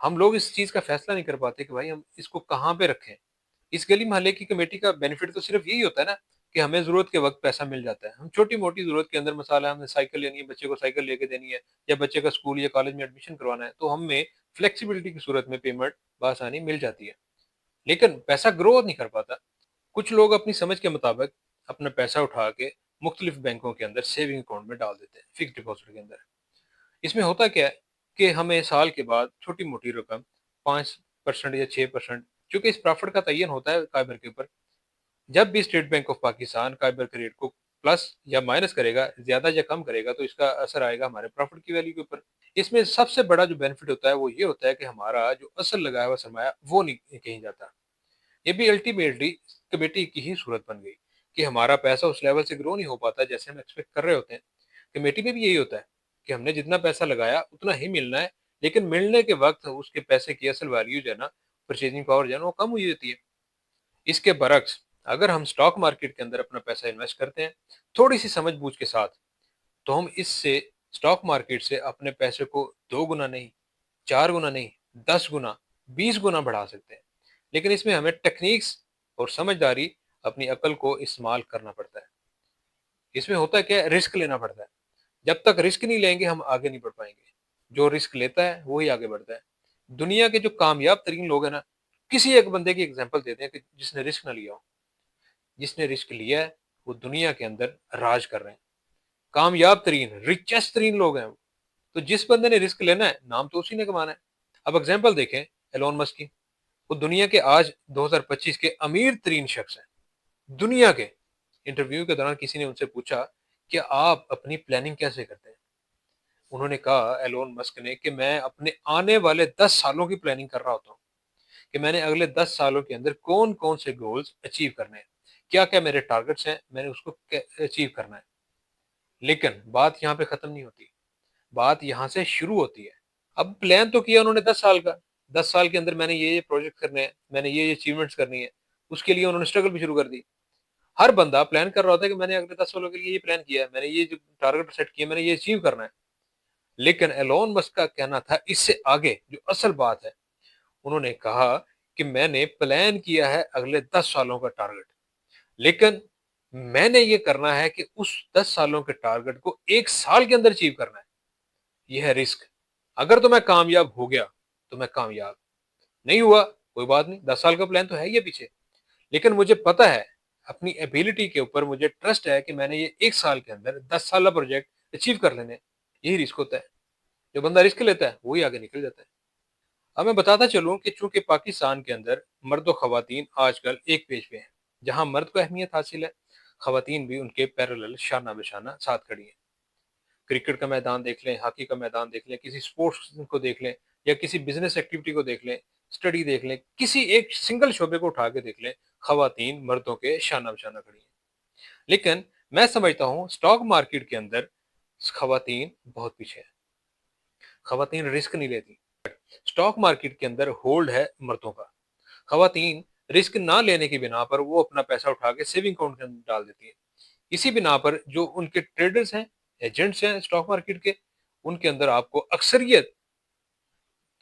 ہم لوگ اس چیز کا فیصلہ نہیں کر پاتے کہ بھائی ہم اس کو کہاں پہ رکھیں۔ اس گلی محلے کی کمیٹی کا بینیفٹ تو صرف یہی ہوتا ہے نا کہ ہمیں ضرورت کے وقت پیسہ مل جاتا ہے، ہم چھوٹی موٹی ضرورت کے اندر مسئلہ ہے، ہمیں سائیکل لینی ہے، بچے کو سائیکل لے کے دینی ہے، یا بچے کا اسکول یا کالج میں ایڈمیشن کروانا ہے، تو ہمیں فلیکسیبلٹی کی صورت میں پیمنٹ بآسانی مل جاتی ہے، لیکن پیسہ گرو نہیں کر پاتا۔ کچھ لوگ اپنی سمجھ کے مطابق اپنا پیسہ اٹھا کے مختلف بینکوں کے اندر سیونگ اکاؤنٹ میں ڈال دیتے ہیں، فکس ڈپازٹ کے اندر۔ اس میں ہوتا کیا ہے کہ ہمیں سال کے بعد چھوٹی موٹی رقم 5% یا 6%، چونکہ اس پرافٹ کا تعین ہوتا ہے قائبر کے اوپر، جب بھی اسٹیٹ بینک آف پاکستان قائبر کے ریٹ کو پلس یا مائنس کرے گا، زیادہ یا کم کرے گا، تو اس کا اثر آئے گا ہمارے پرافٹ کی ویلیو کے اوپر۔ اس میں سب سے بڑا جو بینیفٹ ہوتا ہے وہ یہ ہوتا ہے کہ ہمارا جو اصل لگایا ہوا سرمایہ وہ نہیں کہیں جاتا۔ یہ بھی الٹیمیٹلی کمیٹی کی ہی صورت بن گئی کہ ہمارا پیسہ اس لیول سے گرو نہیں ہو پاتا جیسے ہم ایکسپیکٹ کر رہے ہوتے ہیں۔ کمیٹی میں بھی یہی ہوتا ہے کہ ہم نے جتنا پیسہ لگایا اتنا ہی ملنا ہے، لیکن ملنے کے وقت اس کے پیسے کی اصل ویلیو جو ہے نا، پرچیزنگ پاور جو ہے نا، وہ کم ہوئی ہوتی ہے۔ اس کے برعکس اگر ہم سٹاک مارکیٹ کے اندر اپنا پیسہ انویسٹ کرتے ہیں تھوڑی سی سمجھ بوجھ کے ساتھ، تو ہم اس سے سٹاک مارکیٹ سے اپنے پیسے کو 2 گنا نہیں، 4 گنا نہیں، 10 گنا، 20 گنا بڑھا سکتے ہیں، لیکن اس میں ہمیں ٹیکنیکس اور سمجھداری، اپنی عقل کو استعمال کرنا پڑتا ہے۔ اس میں ہوتا ہے کہ رسک لینا پڑتا ہے، جب تک رسک نہیں لیں گے ہم آگے نہیں بڑھ پائیں گے۔ جو رسک لیتا ہے وہی آگے بڑھتا ہے۔ دنیا کے جو کامیاب ترین لوگ ہیں نا، کسی ایک بندے کی اگزامپل دیتے ہیں کہ جس نے رسک نہ لیا ہو۔ جس نے رسک لیا ہے وہ دنیا کے اندر راج کر رہے ہیں، کامیاب ترین ریچسٹ ترین لوگ ہیں وہ۔ تو جس بندے نے رسک لینا ہے نام تو اسی نے کمانا ہے۔ اب اگزامپل دیکھیں ایلون مسک کی، وہ دنیا کے آج 2025 کے امیر ترین شخص ہیں دنیا کے۔ انٹرویو کے دوران کسی نے ان سے پوچھا کہ آپ اپنی پلاننگ کیسے کرتے ہیں؟ انہوں نے کہا ایلون مسک نے کہ میں اپنے آنے والے 10 سالوں کی پلاننگ کر رہا ہوتا ہوں کہ میں نے اگلے 10 سالوں کے اندر کون کون سے گولز اچیو کرنے ہیں، کیا کیا میرے ٹارگٹس ہیں، میں نے اس کو اچیو کرنا ہے۔ لیکن بات یہاں پہ ختم نہیں ہوتی، بات یہاں سے شروع ہوتی ہے۔ اب پلان تو کیا انہوں نے 10 سال کا، 10 سال کے اندر میں نے یہ پروجیکٹ کرنے ہیں، میں نے یہ اچیومنٹس کرنی ہے، اس کے لیے انہوں نے اسٹرگل بھی شروع کر دی۔ ہر بندہ پلان کر رہا ہوتا ہے کہ میں نے اگلے 10 سالوں کے لیے یہ پلان کیا ہے، میں نے یہ جو ٹارگٹ سیٹ کیا ہے میں نے یہ اچیو کرنا ہے۔ لیکن ایلون مسک کا کہنا تھا اس سے آگے جو اصل بات ہے، انہوں نے کہا کہ میں نے پلان کیا ہے اگلے 10 سالوں کا ٹارگٹ، لیکن میں نے یہ کرنا ہے کہ اس 10 سالوں کے ٹارگٹ کو 1 سال کے اندر اچیو کرنا ہے۔ یہ ہے رسک۔ اگر تو میں کامیاب ہو گیا تو میں کامیاب، نہیں ہوا کوئی بات نہیں، 10 سال کا پلان تو ہے یہ پیچھے، لیکن مجھے پتا ہے اپنی ایبیلٹی کے اوپر مجھے ٹرسٹ ہے کہ میں نے یہ 1 سال کے اندر 10 سالہ پروجیکٹ اچیو کر لینے۔ یہی رسک ہوتا ہے، جو بندہ رسک لیتا ہے وہی آگے نکل جاتا ہے۔ اب میں بتاتا چلوں کہ چونکہ پاکستان کے اندر مرد و خواتین آج کل ایک پیج پہ ہیں، جہاں مرد کو اہمیت حاصل ہے، خواتین بھی ان کے پیرالل شانہ بشانہ ساتھ کھڑی ہیں۔ کرکٹ کا میدان دیکھ لیں، ہاکی کا میدان دیکھ لیں، کسی سپورٹس کو دیکھ لیں، یا کسی بزنس ایکٹیویٹی کو دیکھ لیں، اسٹڈی دیکھ لیں، کسی ایک سنگل شعبے کو اٹھا کے دیکھ لیں، خواتین مردوں کے شانہ بشانہ کھڑی ہیں۔ لیکن میں سمجھتا ہوں سٹاک مارکیٹ کے اندر خواتین بہت پیچھے ہیں، خواتین رسک نہیں لیتی۔ سٹاک مارکیٹ کے اندر ہولڈ ہے مردوں کا، خواتین رسک نہ لینے کی بنا پر وہ اپنا پیسہ اٹھا کے سیونگ اکاؤنٹ کے اندر ڈال دیتی ہیں۔ اسی بنا پر جو ان کے ٹریڈرز ہیں، ایجنٹس ہیں سٹاک مارکیٹ کے، ان کے اندر آپ کو اکثریت،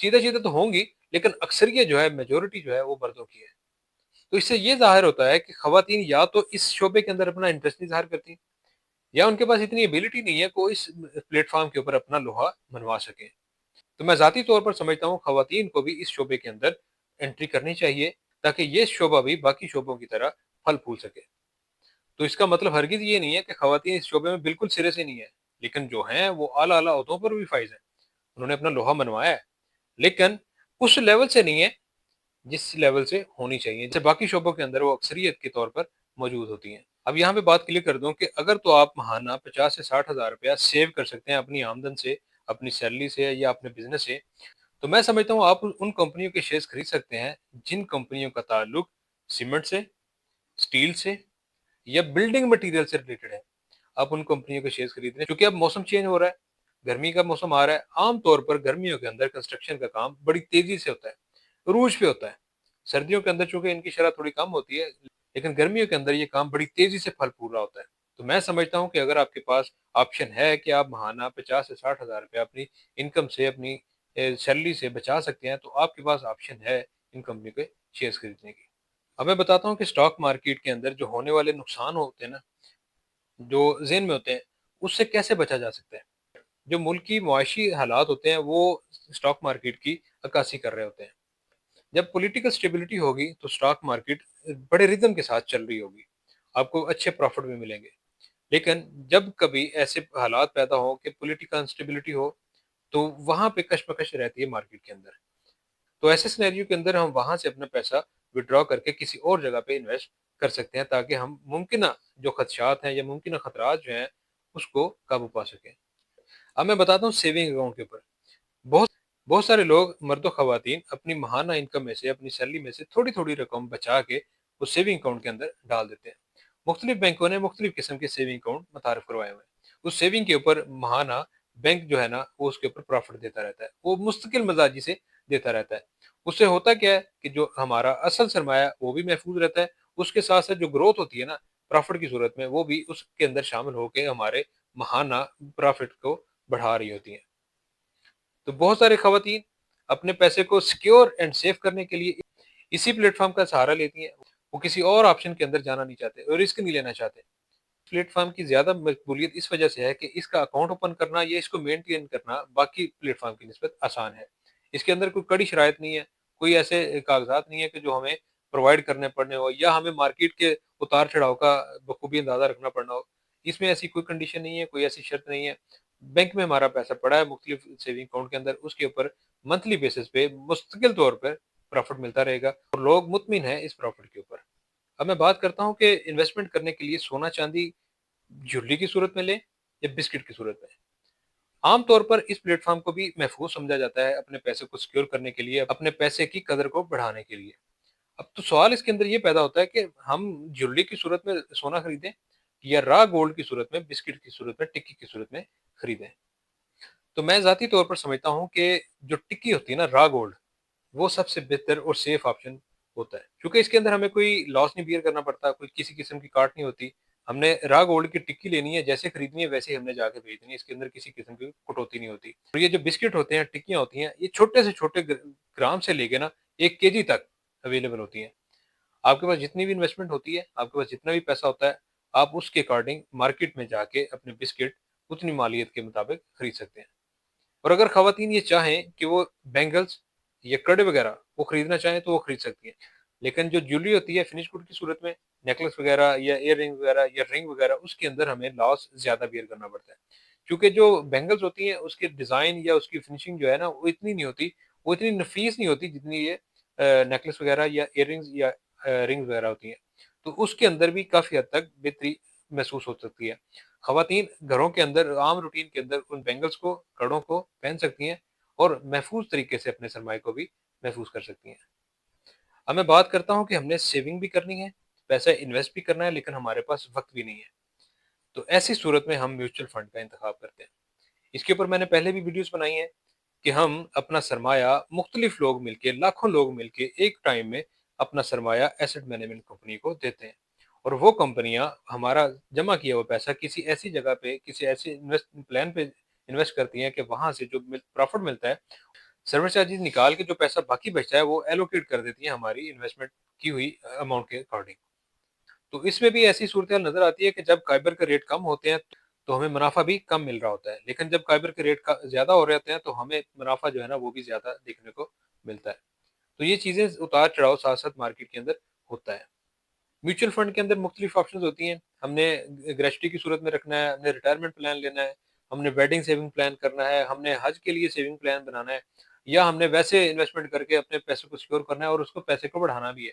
چیدہ چیدہ تو ہوں گی لیکن اکثریت جو ہے، میجورٹی جو ہے وہ مردوں کی ہے۔ تو اس سے یہ ظاہر ہوتا ہے کہ خواتین یا تو اس شعبے کے اندر اپنا انٹرسٹ نہیں ظاہر کرتی، یا ان کے پاس اتنی ایبلٹی نہیں ہے کہ وہ اس پلیٹ فارم کے اوپر اپنا لوہا منوا سکیں۔ تو میں ذاتی طور پر سمجھتا ہوں خواتین کو بھی اس شعبے کے اندر انٹری کرنی چاہیے، تاکہ یہ شعبہ بھی باقی شعبوں کی طرح پھل پھول سکے۔ تو اس کا مطلب ہرگز یہ نہیں ہے کہ خواتین اس شعبے میں بالکل سرے سے نہیں ہے، لیکن جو ہیں وہ اعلیٰ اعلیٰ عہدوں پر بھی فائز ہیں، انہوں نے اپنا لوہا منوایا ہے، لیکن اس لیول سے نہیں ہے جس لیول سے ہونی چاہیے، جیسے باقی شعبوں کے اندر وہ اکثریت کے طور پر موجود ہوتی ہیں۔ اب یہاں پہ بات کلیئر کر دوں کہ اگر تو آپ ماہانہ 50 سے 60 ہزار روپیہ سیو کر سکتے ہیں اپنی آمدن سے، اپنی سیلری سے یا اپنے بزنس سے، تو میں سمجھتا ہوں آپ ان کمپنیوں کے شیئرز خرید سکتے ہیں جن کمپنیوں کا تعلق سیمنٹ سے، سٹیل سے، یا بلڈنگ مٹیریل سے ریلیٹڈ ہے۔ آپ ان کمپنیوں کے شیئرز خرید رہے ہیں کیونکہ اب موسم چینج ہو رہا ہے، گرمی کا موسم آ رہا ہے۔ عام طور پر گرمیوں کے اندر کنسٹرکشن کا کام بڑی تیزی سے ہوتا ہے، عروج پہ ہوتا ہے۔ سردیوں کے اندر چونکہ ان کی شرح تھوڑی کم ہوتی ہے، لیکن گرمیوں کے اندر یہ کام بڑی تیزی سے پھل پھول رہا ہوتا ہے۔ تو میں سمجھتا ہوں کہ اگر آپ کے پاس آپشن ہے کہ آپ ماہانہ 50 سے 60 ہزار روپیہ اپنی انکم سے، اپنی سیلری سے بچا سکتے ہیں تو آپ کے پاس آپشن ہے ان کمپنی کے شیئرز خریدنے کی۔ اب میں بتاتا ہوں کہ اسٹاک مارکیٹ کے اندر جو ہونے والے نقصان ہوتے ہیں نا، جو ذہن میں ہوتے ہیں، اس سے کیسے بچا جا سکتا ہے۔ جو ملکی معاشی حالات ہوتے ہیں وہ اسٹاک مارکیٹ کی عکاسی کر رہے ہوتے ہیں۔ جب پولیٹیکل سٹیبلٹی ہوگی تو اسٹاک مارکیٹ بڑے ردم کے ساتھ چل رہی ہوگی، آپ کو اچھے پروفٹ بھی ملیں گے۔ لیکن جب کبھی ایسے حالات پیدا ہو کہ پولیٹیکل انسٹیبلٹی ہو تو وہاں پہ کشمکش رہتی ہے مارکیٹ کے اندر۔ تو ایسے سینیریو کے اندر ہم وہاں سے اپنا پیسہ وڈرا کر کے کسی اور جگہ پہ انویسٹ کر سکتے ہیں تاکہ ہم ممکنہ جو خدشات ہیں یا ممکنہ خطرات جو ہیں اس کو قابو پا سکیں۔ اب میں بتاتا ہوں سیونگ اکاؤنٹ کے اوپر۔ بہت بہت سارے لوگ مرد و خواتین اپنی ماہانہ انکم میں سے، اپنی سیلری میں سے تھوڑی تھوڑی رقم بچا کے اس سیونگ اکاؤنٹ کے اندر ڈال دیتے ہیں۔ مختلف بینکوں نے مختلف قسم کے سیونگ اکاؤنٹ متعارف کروائے ہوئے ہیں۔ اس سیونگ کے اوپر ماہانہ بینک جو ہے نا وہ اس کے اوپر پروفٹ دیتا رہتا ہے، وہ مستقل مزاجی سے دیتا رہتا ہے۔ اس سے ہوتا کیا ہے کہ جو ہمارا اصل سرمایہ وہ بھی محفوظ رہتا ہے، اس کے ساتھ ساتھ جو گروتھ ہوتی ہے نا پروفٹ کی صورت میں وہ بھی اس کے اندر شامل ہو کے ہمارے ماہانہ پروفٹ کو بڑھا رہی ہوتی ہیں۔ تو بہت سارے خواتین اپنے پیسے کو سیکیور اینڈ سیف کرنے کے لیے اسی پلیٹ فارم کا سہارا لیتی ہیں، وہ کسی اور آپشن کے اندر جانا نہیں چاہتے اور رسک نہیں لینا چاہتے۔ پلیٹ فارم کی زیادہ مقبولیت اس وجہ سے ہے کہ اس کا اکاؤنٹ اوپن کرنا یا اس کو مینٹین کرنا باقی پلیٹ فارم کی نسبت آسان ہے۔ اس کے اندر کوئی کڑی شرائط نہیں ہے، کوئی ایسے کاغذات نہیں ہے کہ جو ہمیں پرووائڈ کرنے پڑنے ہو یا ہمیں مارکیٹ کے اتار چڑھاؤ کا بخوبی اندازہ رکھنا پڑنا ہو۔ اس میں ایسی کوئی کنڈیشن نہیں ہے، کوئی ایسی شرط نہیں ہے۔ بینک میں ہمارا پیسہ پڑا ہے مختلف سیونگ اکاؤنٹ کے اندر، اس کے اوپر منتھلی بیسس پہ مستقل طور پر پروفٹ ملتا رہے گا اور لوگ مطمئن ہیں اس پروفٹ کے اوپر۔ اب میں بات کرتا ہوں کہ انویسٹمنٹ کرنے کے لیے سونا چاندی جھلی کی صورت میں لیں یا بسکٹ کی صورت میں۔ عام طور پر اس پلیٹ فارم کو بھی محفوظ سمجھا جاتا ہے اپنے پیسے کو سیکیور کرنے کے لیے، اپنے پیسے کی قدر کو بڑھانے کے لیے۔ اب تو سوال اس کے اندر یہ پیدا ہوتا ہے کہ ہم جھلی کی صورت میں سونا خریدیں یا را گولڈ کی صورت میں، بسکٹ کی صورت میں، ٹکی کی صورت میں خریدیں۔ تو میں ذاتی طور پر سمجھتا ہوں کہ جو ٹکی ہوتی ہے نا را گولڈ، وہ سب سے بہتر اور سیف آپشن ہوتا ہے، کیونکہ اس کے اندر ہمیں کوئی لاس نہیں بیئر کرنا پڑتا، کوئی کسی قسم کی کاٹ نہیں ہوتی۔ ہم نے را گولڈ کی ٹکی لینی ہے، جیسے خریدنی ہے ویسے ہی ہم نے جا کے بھیجنی ہے، اس کے اندر کسی قسم کی کٹوتی نہیں ہوتی۔ اور یہ جو بسکٹ ہوتے ہیں، ٹکیاں ہوتی ہیں، یہ چھوٹے سے چھوٹے گرام سے لے کے نا 1 kg تک اویلیبل ہوتی ہیں۔ آپ کے پاس جتنی بھی انویسٹمنٹ ہوتی ہے، آپ کے پاس جتنا بھی پیسہ ہوتا ہے، آپ اس کے اکارڈنگ مارکیٹ میں جا کے اپنے بسکٹ اتنی مالیت کے مطابق خرید سکتے ہیں۔ اور اگر خواتین یہ چاہیں کہ وہ بینگلز یا کڑے وغیرہ وہ خریدنا چاہیں تو وہ خرید سکتی ہیں، لیکن جو جویلری ہوتی ہے فنش گڈ کی صورت میں، نیکلس وغیرہ یا ایئر رنگ وغیرہ یا رنگ وغیرہ، اس کے اندر ہمیں لاس زیادہ بیئر کرنا پڑتا ہے، کیونکہ جو بینگلز ہوتی ہیں اس کے ڈیزائن یا اس کی فنشنگ جو ہے نا وہ اتنی نہیں ہوتی، وہ اتنی نفیس نہیں ہوتی جتنی یہ نیکلس وغیرہ یا ایئر رنگز یا رنگز وغیرہ ہوتی ہیں۔ تو اس کے اندر بھی کافی حد تک بہتری محسوس ہو سکتی ہے۔ خواتین گھروں کے اندر عام روٹین کے اندر ان بینگلز کو، کڑوں کو پہن سکتی ہیں اور محفوظ طریقے سے اپنے سرمایہ کو بھی محفوظ کر سکتی ہیں۔ اب میں بات کرتا ہوں کہ ہم نے سیونگ بھی کرنی ہے، پیسہ انویسٹ بھی کرنا ہے، لیکن ہمارے پاس وقت بھی نہیں ہے۔ تو ایسی صورت میں ہم میوچل فنڈ کا انتخاب کرتے ہیں۔ اس کے اوپر میں نے پہلے بھی ویڈیوز بنائی ہیں کہ ہم اپنا سرمایہ مختلف لوگ مل کے، لاکھوں لوگ مل کے ایک ٹائم میں اپنا سرمایہ ایسٹ مینجمنٹ کمپنی کو دیتے ہیں، اور وہ کمپنیاں ہمارا جمع کیا ہوا پیسہ کسی ایسی جگہ پہ، کسی ایسے انویسٹ پلان پہ انویسٹ کرتی ہیں کہ وہاں سے جو پروفٹ ملتا ہے، سروس چارجز نکال کے جو پیسہ باقی بچتا ہے وہ ایلوکیٹ کر دیتی ہیں ہماری انویسٹمنٹ کی ہوئی اماؤنٹ کے اکارڈنگ۔ تو اس میں بھی ایسی صورتحال نظر آتی ہے کہ جب قائبر کے ریٹ کم ہوتے ہیں تو ہمیں منافع بھی کم مل رہا ہوتا ہے، لیکن جب قائبر کے ریٹ زیادہ ہو رہے ہوتے ہیں تو ہمیں منافع جو ہے نا وہ بھی زیادہ دیکھنے کو ملتا ہے۔ تو یہ چیزیں اتار چڑھاؤ ساتھ ساتھ مارکیٹ کے اندر ہوتا ہے۔ میوچل فنڈ کے اندر مختلف آپشنز ہوتی ہیں، ہم نے گریجویٹی کی صورت میں رکھنا ہے، ہم نے ریٹائرمنٹ پلان لینا ہے، ہم نے ویڈنگ سیونگ پلان کرنا ہے، ہم نے حج کے لیے سیونگ پلان بنانا ہے، یا ہم نے ویسے انویسٹمنٹ کر کے اپنے پیسے کو سیکور کرنا ہے اور اس کو پیسے کو بڑھانا بھی ہے۔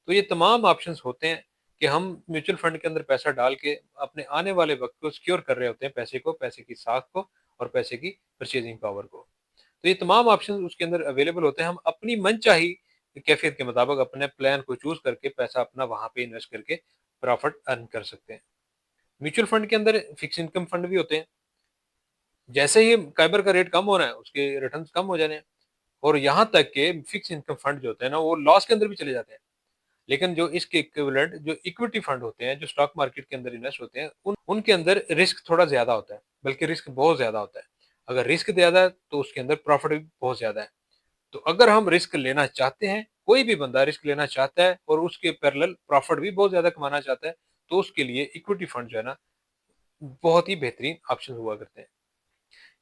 تو یہ تمام آپشنز ہوتے ہیں کہ ہم میوچل فنڈ کے اندر پیسہ ڈال کے اپنے آنے والے وقت کو سیکور کر رہے ہوتے ہیں، پیسے کو، پیسے کی ساکھ کو اور پیسے کی پرچیزنگ پاور کو۔ تو یہ تمام آپشنز اس کے اندر اویلیبل ہوتے ہیں، ہم اپنی من چاہی کیفیت کے مطابق اپنے پلان کو چوز کر کے پیسہ اپنا وہاں پہ انویسٹ کر کے پروفٹ ارن کر سکتے ہیں۔ میوچل فنڈ کے اندر فکس انکم فنڈ بھی ہوتے ہیں، جیسے ہی قائبر کا ریٹ کم ہونا ہے اس کے ریٹرنز کم ہو جانے ہیں، اور یہاں تک کہ فکس انکم فنڈ جو ہوتے ہیں نا وہ لاس کے اندر بھی چلے جاتے ہیں، لیکن جو اس کے ایکویولنٹ جو اکویٹی فنڈ ہوتے ہیں جو اسٹاک مارکیٹ کے اندر انویسٹ ہوتے ہیں ان کے اندر رسک تھوڑا زیادہ ہوتا ہے، بلکہ رسک بہت زیادہ ہوتا ہے۔ اگر رسک زیادہ ہے تو اس کے اندر پروفٹ بھی بہت زیادہ ہے. تو اگر ہم رسک لینا چاہتے ہیں، کوئی بھی بندہ رسک لینا چاہتا ہے اور اس کے پیرلل پروفٹ بھی بہت زیادہ کمانا چاہتا ہے، تو اس کے لیے ایکوٹی فنڈ جو ہے نا بہت ہی بہترین آپشن ہوا کرتے ہیں.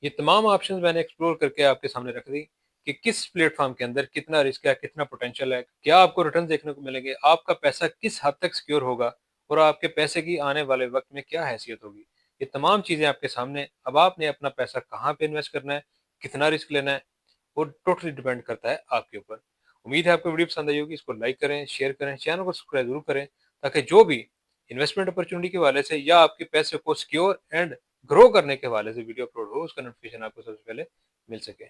یہ تمام آپشن میں نے ایکسپلور کر کے آپ کے سامنے رکھ دی کہ کس پلیٹ فارم کے اندر کتنا رسک ہے، کتنا پوٹینشیل ہے، کیا آپ کو ریٹرن دیکھنے کو ملیں گے، آپ کا پیسہ کس حد تک سیکیور ہوگا اور آپ کے پیسے کی آنے والے وقت میں کیا حیثیت ہوگی. یہ تمام چیزیں آپ کے سامنے. اب آپ نے اپنا پیسہ کہاں پہ انویسٹ کرنا ہے، کتنا رسک لینا ہے، وہ ٹوٹلی ڈیپینڈ کرتا ہے آپ کے اوپر. امید ہے آپ کو ویڈیو پسند آئی ہوگی. اس کو لائک کریں، شیئر کریں، چینل کو سبسکرائب ضرور کریں تاکہ جو بھی انویسٹمنٹ اپرچونٹی کے حوالے سے یا آپ کے پیسے کو سیکیور اینڈ گرو کرنے کے حوالے سے ویڈیو اپلوڈ ہو، اس کا نوٹیفیکیشن آپ کو سب سے پہلے مل سکے.